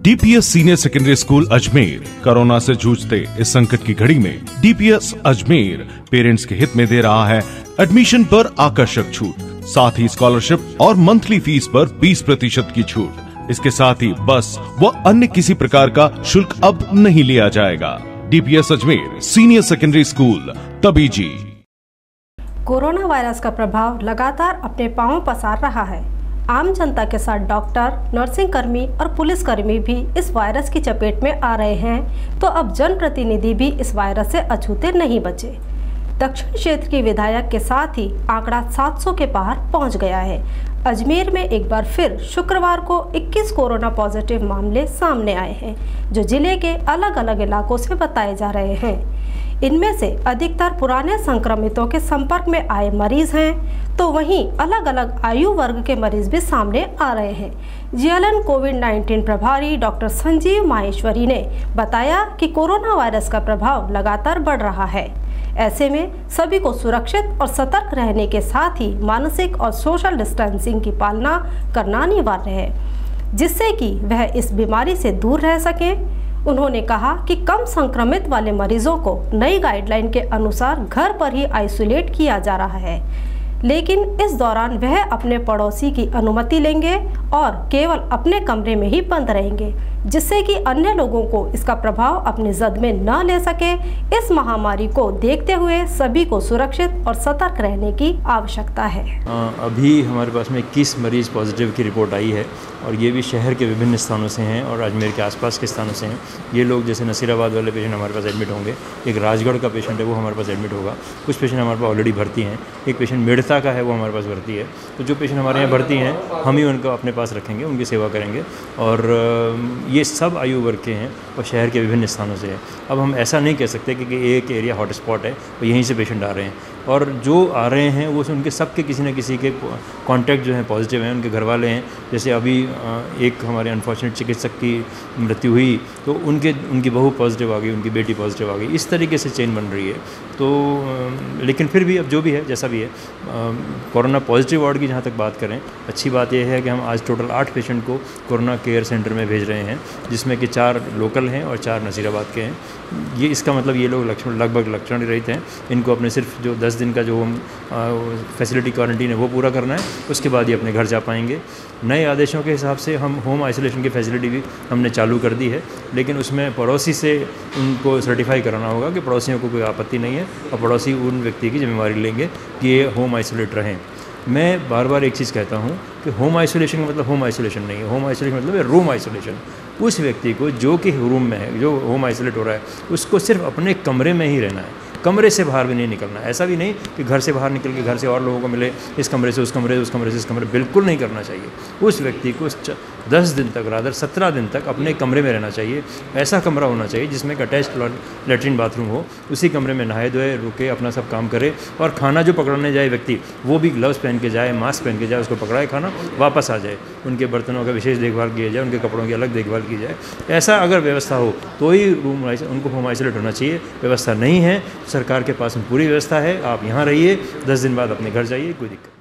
DPS senior secondary school Ajmer corona से जूझते इस संकट की घड़ी में डीपीएस अजमेर पेरेंट्स के हित में दे रहा है एडमिशन पर आकर्षक छूट, साथ ही स्कॉलरशिप और मंथली फीस पर 20% की छूट। इसके साथ ही बस व अन्य किसी प्रकार का शुल्क अब नहीं लिया जाएगा। DPS Ajmer senior secondary school Tabiji. Corona virus का प्रभाव लगातार अपने पांव पसार रहा है। आम जनता के साथ डॉक्टर, नर्सिंग कर्मी और पुलिसकर्मी भी इस वायरस की चपेट में आ रहे हैं, तो अब जनप्रतिनिधि भी इस वायरस से अछूते नहीं बचे। दक्षिण क्षेत्र की विधायक के साथ ही आंकड़ा 700 के पार पहुंच गया है। अजमेर में एक बार फिर शुक्रवार को 21 कोरोना पॉजिटिव मामले सामने आए हैं, जो जिले के अलग अलग इलाकों से बताए जा रहे हैं। इनमें से अधिकतर पुराने संक्रमितों के संपर्क में आए मरीज हैं, तो वहीं अलग अलग आयु वर्ग के मरीज भी सामने आ रहे हैं। जीएलएन कोविड-19 प्रभारी डॉक्टर संजीव माहेश्वरी ने बताया कि कोरोना वायरस का प्रभाव लगातार बढ़ रहा है। ऐसे में सभी को सुरक्षित और सतर्क रहने के साथ ही मानसिक और सोशल डिस्टेंसिंग की पालना करना अनिवार्य है, जिससे कि वह इस बीमारी से दूर रह सकें। उन्होंने कहा कि कम संक्रमित वाले मरीजों को नई गाइडलाइन के अनुसार घर पर ही आइसोलेट किया जा रहा है, लेकिन इस दौरान वह अपने पड़ोसी की अनुमति लेंगे और केवल अपने कमरे में ही बंद रहेंगे, जिससे कि अन्य लोगों को इसका प्रभाव अपनी जद में न ले सके। इस महामारी को देखते हुए सभी को सुरक्षित और सतर्क रहने की आवश्यकता है। अभी हमारे पास में 21 मरीज पॉजिटिव की रिपोर्ट आई है और ये भी शहर के विभिन्न स्थानों से हैं और अजमेर के आसपास के स्थानों से हैं। ये लोग जैसे नसीराबाद वाले पेशेंट हमारे पास एडमिट होंगे, एक राजगढ़ का पेशेंट है वो हमारे पास एडमिट होगा, कुछ पेशेंट हमारे पास ऑलरेडी भर्ती हैं, एक पेशेंट मेड़ता का है वो हमारे पास भर्ती है। तो जो पेशेंट हमारे यहाँ भर्ती हैं हम ही उनको अपने पास रखेंगे, उनकी सेवा करेंगे और ये सब आयु वर्ग के हैं और शहर के विभिन्न स्थानों से हैं। अब हम ऐसा नहीं कह सकते कि एक एरिया हॉटस्पॉट है और यहीं से पेशेंट आ रहे हैं, और जो आ रहे हैं वो उनके सबके किसी न किसी के कांटेक्ट जो हैं पॉजिटिव हैं, उनके घर वाले हैं। जैसे अभी एक हमारे अनफॉर्चुनेट चिकित्सक की मृत्यु हुई तो उनकी बहू पॉजिटिव आ गई, उनकी बेटी पॉजिटिव आ गई। इस तरीके से चेन बन रही है। तो लेकिन फिर भी अब जो भी है जैसा भी है, कोरोना पॉजिटिव वार्ड की जहाँ तक बात करें, अच्छी बात यह है कि हम आज टोटल 8 पेशेंट को कोरोना केयर सेंटर में भेज रहे हैं, जिसमें कि 4 लोकल हैं और 4 नसीराबाद के हैं। ये इसका मतलब ये लोग लगभग लक्षण रहित हैं। इनको अपने सिर्फ जो 10 दिन का जो फैसिलिटी क्वारंटीन है वो पूरा करना है, उसके बाद ये अपने घर जा पाएंगे। नए आदेशों के हिसाब से हम होम आइसोलेशन की फैसिलिटी भी हमने चालू कर दी है, लेकिन उसमें पड़ोसी से उनको सर्टिफाई कराना होगा कि पड़ोसियों को कोई आपत्ति नहीं है और पड़ोसी उन व्यक्ति की जिम्मेवारी लेंगे कि ये होम आइसोलेट रहें। मैं बार बार एक चीज़ कहता हूँ कि होम आइसोलेशन का मतलब होम आइसोलेशन नहीं है। होम आइसोलेशन मतलब है रूम आइसोलेशन। उस व्यक्ति को जो कि रूम में है, जो होम आइसोलेट हो रहा है, उसको सिर्फ अपने कमरे में ही रहना है, कमरे से बाहर भी नहीं निकलना। ऐसा भी नहीं कि घर से बाहर निकल के घर से और लोगों को मिले, इस कमरे से उस कमरे, उस कमरे से इस कमरे, बिल्कुल नहीं करना चाहिए। उस व्यक्ति को 10 दिन तक, रादर 17 दिन तक अपने कमरे में रहना चाहिए। ऐसा कमरा होना चाहिए जिसमें एक अटैच्ड लेटरिन बाथरूम हो, उसी कमरे में नहाए धोए, रुके, अपना सब काम करे, और खाना जो पकड़ने जाए व्यक्ति वो भी ग्लव्स पहन के जाए, मास्क पहन के जाए, उसको पकड़ाए खाना, वापस आ जाए। उनके बर्तनों का विशेष देखभाल किया जाए, उनके कपड़ों की अलग देखभाल की जाए। ऐसा अगर व्यवस्था हो तो ही उनको होम आइसोलेट होना चाहिए। व्यवस्था नहीं है, सरकार के पास पूरी व्यवस्था है, आप यहाँ रहिए, 10 दिन बाद अपने घर जाइए, कोई दिक्कत।